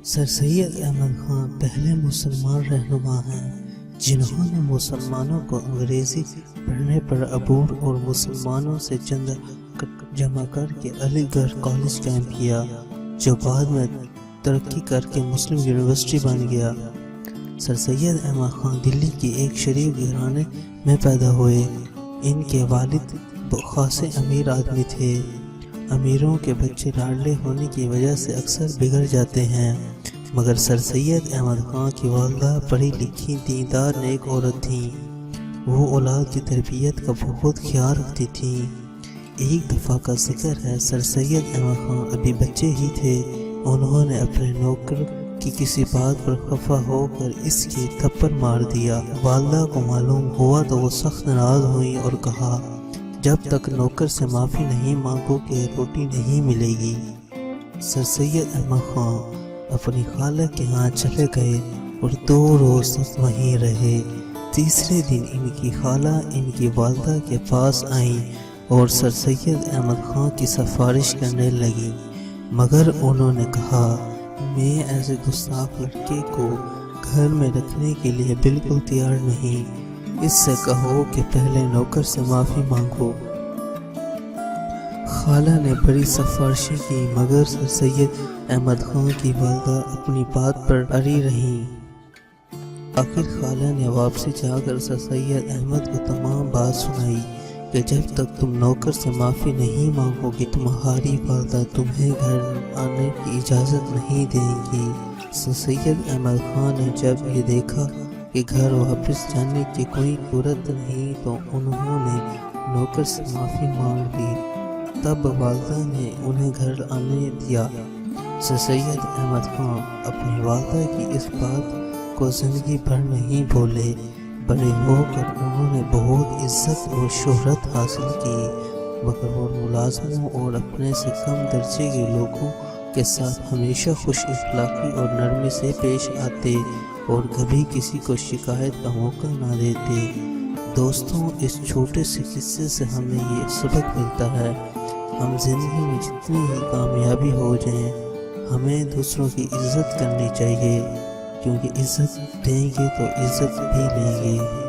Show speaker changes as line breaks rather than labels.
سر سید احمد خان پہلے مسلمان رہنما ہیں جنہوں نے مسلمانوں کو انگریزی پڑھنے پر عبور اور مسلمانوں سے چندہ جمع کر کے علی گڑھ کالج قائم کیا، جو بعد میں ترقی کر کے مسلم یونیورسٹی بن گیا۔ سر سید احمد خان دلی کے ایک شریف گھرانے میں پیدا ہوئے۔ ان کے والد خاصے امیر آدمی تھے۔ امیروں کے بچے لاڈلے ہونے کی وجہ سے اکثر بگڑ جاتے ہیں، مگر سر سید احمد خان کی والدہ پڑھی لکھی دیندار نیک عورت تھیں۔ وہ اولاد کی تربیت کا بہت خیال رکھتی تھیں۔ ایک دفعہ کا ذکر ہے، سر سید احمد خان ابھی بچے ہی تھے، انہوں نے اپنے نوکر کی کسی بات پر خفا ہو کر اس کی تھپڑ مار دیا۔ والدہ کو معلوم ہوا تو وہ سخت ناراض ہوئیں اور کہا، جب تک نوکر سے معافی نہیں مانگو کہ روٹی نہیں ملے گی۔ سر سید احمد خان اپنی خالہ کے ہاں چلے گئے اور 2 روز تک وہیں رہے۔ تیسرے دن ان کی خالہ ان کی والدہ کے پاس آئیں اور سر سید احمد خان کی سفارش کرنے لگیں، مگر انہوں نے کہا، میں ایسے گستاخ لڑکے کو گھر میں رکھنے کے لیے بالکل تیار نہیں، اس سے کہو کہ پہلے نوکر سے معافی مانگو۔ خالہ نے بڑی سفارشیں کی، مگر سر سید احمد خان کی والدہ اپنی بات پر اڑی رہیں۔ آخر خالہ نے واپسی جا کر سر سید احمد کو تمام بات سنائی کہ جب تک تم نوکر سے معافی نہیں مانگو گے تمہاری والدہ تمہیں گھر آنے کی اجازت نہیں دیں گی۔ سر سید احمد خان نے جب یہ دیکھا کہ گھر واپس جانے کی کوئی صورت نہیں تو انہوں نے نوکر سے معافی مانگ لی۔ تب والدہ نے انہیں گھر آنے دیا۔ سر سید احمد خان اپنی والدہ کی اس بات کو زندگی بھر نہیں بھولے۔ بڑے ہو کر انہوں نے بہت عزت اور شہرت حاصل کی، مگر وہ ملازموں اور اپنے سے کم درجے کے لوگوں کے ساتھ ہمیشہ خوش اخلاقی اور نرمی سے پیش آتے اور کبھی کسی کو شکایت کا موقع نہ دیتے۔ دوستوں، اس چھوٹے سے قصے سے ہمیں یہ سبق ملتا ہے، ہم زندگی میں جتنی ہی کامیابی ہو جائیں ہمیں دوسروں کی عزت کرنی چاہیے، کیونکہ عزت دیں گے تو عزت بھی لیں گے۔